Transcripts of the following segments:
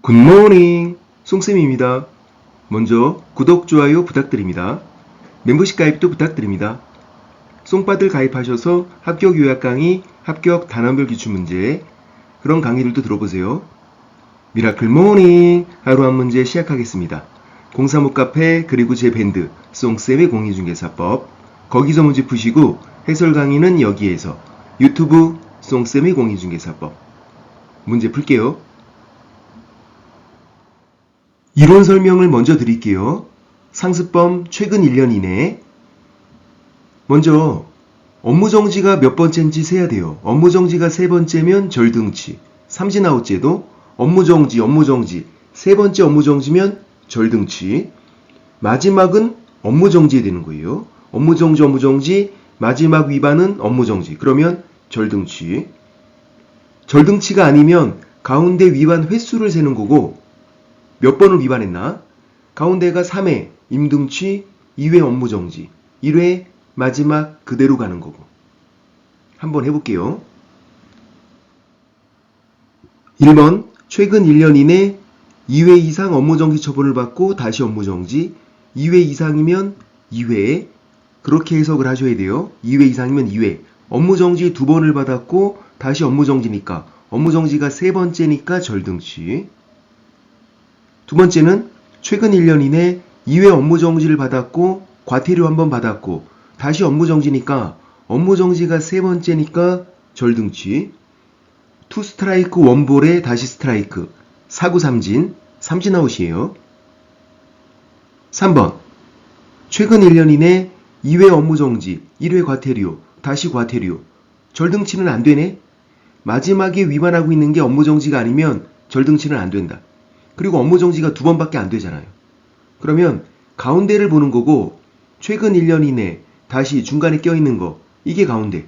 굿모닝 송쌤입니다. 먼저 구독, 좋아요 부탁드립니다. 멤버십 가입도 부탁드립니다. 송빠들 가입하셔서 합격 요약 강의, 합격 단원별 기출문제 그런 강의들도 들어보세요. 미라클 모닝 하루 한 문제 시작하겠습니다. 035 카페 그리고 제 밴드 송쌤의 공인중개사법 거기서 문제 푸시고 해설 강의는 여기에서 유튜브 송쌤의 공인중개사법 문제 풀게요. 이론 설명을 먼저 드릴게요. 상습범 최근 1년 이내. 먼저 업무정지가 몇 번째인지 세야 돼요. 업무정지가 세 번째면 절등치. 삼진아웃제도 업무정지 세 번째 업무정지면 절등치. 마지막은 업무정지에 되는 거예요. 업무정지 마지막 위반은 업무정지. 그러면 절등치. 절등치가 아니면 가운데 위반 횟수를 세는 거고 몇 번을 위반했나? 가운데가 3회 임등치, 2회 업무정지, 1회 마지막 그대로 가는 거고. 한번 해볼게요. 1번 최근 1년 이내 2회 이상 업무정지 처분을 받고 다시 업무정지, 2회 이상이면 2회 그렇게 해석을 하셔야 돼요. 2회 이상이면 2회 업무정지 2번을 받았고 다시 업무정지니까 업무정지가 세 번째니까 절등치. 두 번째는 최근 1년 이내 2회 업무정지를 받았고 과태료 한번 받았고 다시 업무정지니까 업무정지가 세 번째니까 절등치. 투 스트라이크 원볼에 다시 스트라이크 사구 삼진아웃이에요. 3번 최근 1년 이내 2회 업무정지 1회 과태료 다시 과태료 절등치는 안 되네. 마지막에 위반하고 있는 게 업무정지가 아니면 절등치는 안 된다. 그리고 업무정지가 2번밖에 안 되잖아요. 그러면 가운데를 보는 거고 최근 1년 이내 다시 중간에 껴있는 거 이게 가운데.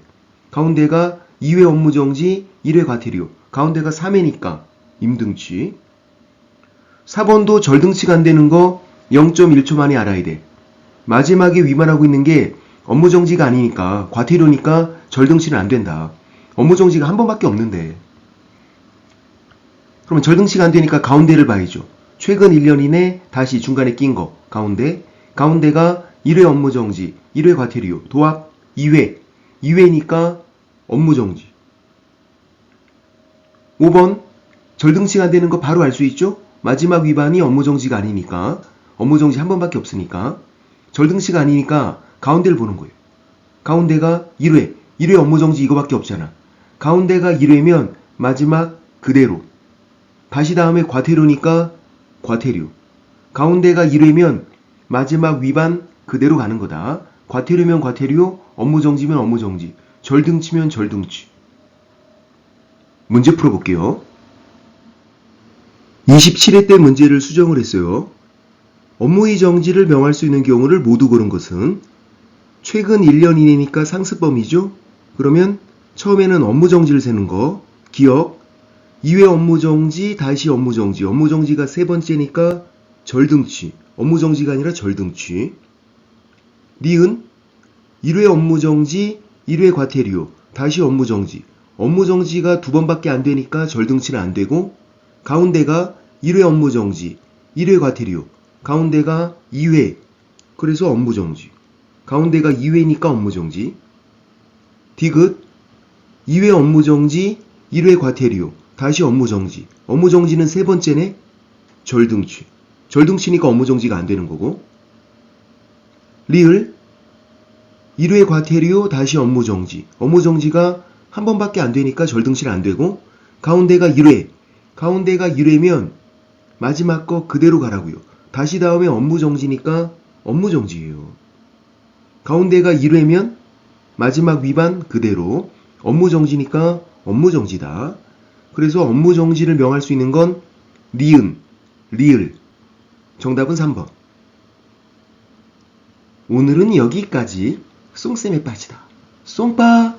가운데가 2회 업무정지 1회 과태료 가운데가 3회니까 임등치. 4번도 절등치가 안 되는 거 0.1초 만에 알아야 돼. 마지막에 위반하고 있는 게 업무정지가 아니니까 과태료니까 절등치는 안 된다. 업무정지가 한 번밖에 없는데. 그러면 절등치가 안 되니까 가운데를 봐야죠. 최근 1년 이내 다시 중간에 낀 거 가운데. 가운데가 1회 업무정지 1회 과태료 도합 2회 2회니까 업무정지. 5번 절등치가 안 되는 거 바로 알 수 있죠. 마지막 위반이 업무정지가 아니니까 업무정지 한 번밖에 없으니까 절등치가 아니니까 가운데를 보는 거예요. 가운데가 1회 업무정지 이거밖에 없잖아. 가운데가 1회면 마지막 그대로 다시 다음에 과태료니까 과태료. 가운데가 1회면 마지막 위반 그대로 가는 거다. 과태료면 과태료, 업무정지면 업무정지, 절등치면 절등치. 문제 풀어볼게요. 27회 때 문제를 수정을 했어요. 업무의 정지를 명할 수 있는 경우를 모두 고른 것은 최근 1년 이내니까 상습범이죠. 그러면 처음에는 업무정지를 세는 거 기억 2회 업무정지 다시 업무정지 업무정지가 세 번째니까 절등치 업무정지가 아니라 절등치. 니은 1회 업무정지 1회 과태료 다시 업무정지 업무정지가 2번밖에 안 되니까 절등치는 안 되고 가운데가 1회 업무정지 1회 과태료 가운데가 2회 그래서 업무정지 가운데가 2회니까 업무정지. 디귿 2회 업무정지 1회 과태료 다시 업무정지 업무정지는 세 번째네. 절등치 절등치니까 업무정지가 안 되는 거고. 리을 1회 과태료 다시 업무정지 업무정지가 한 번밖에 안 되니까 절등치는 안 되고 가운데가 1회 가운데가 1회면 마지막 거 그대로 가라고요. 다시 다음에 업무정지니까 업무정지예요. 가운데가 1회면 마지막 위반 그대로 업무정지니까 업무정지다. 그래서 업무정지를 명할 수 있는 건 니은, 리을. 정답은 3번. 오늘은 여기까지. 송쌤에 빠지다. 송빠!